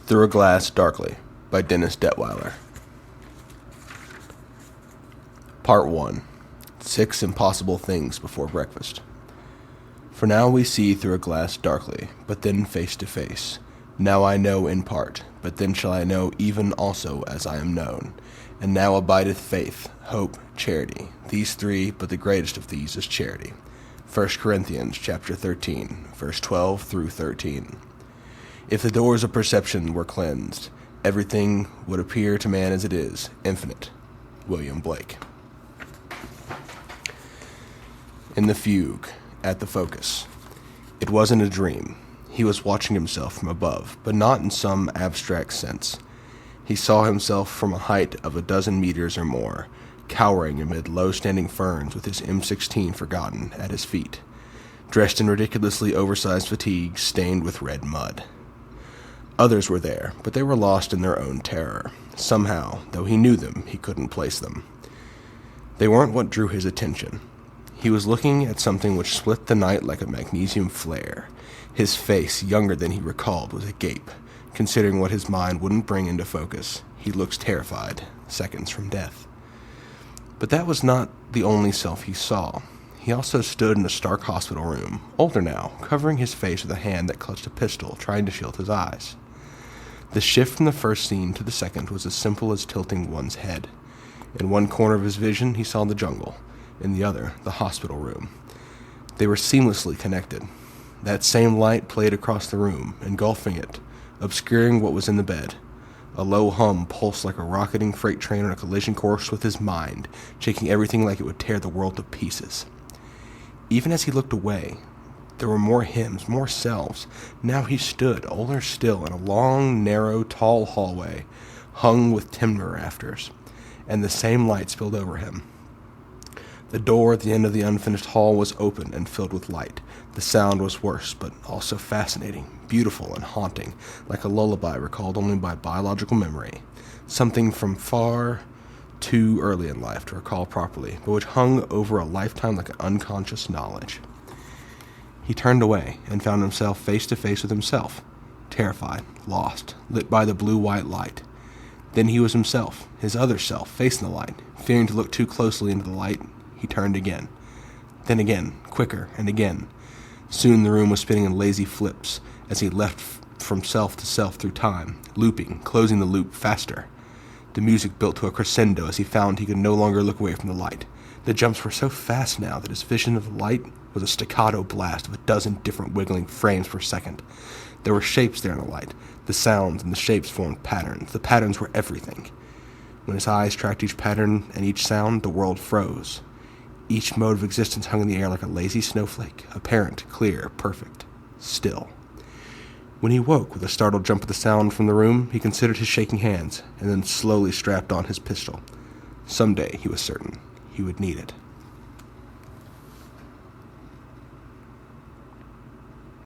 Through a Glass Darkly by Dennis Detwiller. Part 1. 6 Impossible Things Before Breakfast. For now we see through a glass darkly, but then face to face. Now I know in part, but then shall I know even also as I am known. And now abideth faith, hope, charity. These three, but the greatest of these is charity. 1 Corinthians chapter 13, verse 12 through 13. If the doors of perception were cleansed, everything would appear to man as it is, infinite. William Blake. In the Fugue, at the focus. It wasn't a dream. He was watching himself from above, but not in some abstract sense. He saw himself from a height of 12 meters or more, cowering amid low-standing ferns with his M16 forgotten at his feet, dressed in ridiculously oversized fatigues stained with red mud. Others were there, but they were lost in their own terror. Somehow, though he knew them, he couldn't place them. They weren't what drew his attention. He was looking at something which split the night like a magnesium flare. His face, younger than he recalled, was agape. Considering what his mind wouldn't bring into focus, he looks terrified, seconds from death. But that was not the only self he saw. He also stood in a stark hospital room, older now, covering his face with a hand that clutched a pistol, trying to shield his eyes. The shift from the first scene to the second was as simple as tilting one's head. In one corner of his vision, he saw the jungle. In the other, the hospital room. They were seamlessly connected. That same light played across the room, engulfing it, obscuring what was in the bed. A low hum pulsed like a rocketing freight train on a collision course with his mind, shaking everything like it would tear the world to pieces. Even as he looked away, there were more hymns, more selves. Now he stood, older still, in a long, narrow, tall hallway, hung with timber rafters, and the same light spilled over him. The door at the end of the unfinished hall was open and filled with light. The sound was worse, but also fascinating, beautiful, and haunting, like a lullaby recalled only by biological memory, something from far too early in life to recall properly, but which hung over a lifetime like an unconscious knowledge. He turned away and found himself face to face with himself, terrified, lost, lit by the blue-white light. Then he was himself, his other self, facing the light. Fearing to look too closely into the light, he turned again. Then again, quicker, and again. Soon the room was spinning in lazy flips as he left from self to self through time, looping, closing the loop faster. The music built to a crescendo as he found he could no longer look away from the light. The jumps were so fast now that his vision of the light was a staccato blast of 12 different wiggling frames per second. There were shapes there in the light. The sounds and the shapes formed patterns. The patterns were everything. When his eyes tracked each pattern and each sound, the world froze. Each mode of existence hung in the air like a lazy snowflake, apparent, clear, perfect, still. When he woke with a startled jump at the sound from the room, he considered his shaking hands, and then slowly strapped on his pistol. Someday, he was certain, he would need it.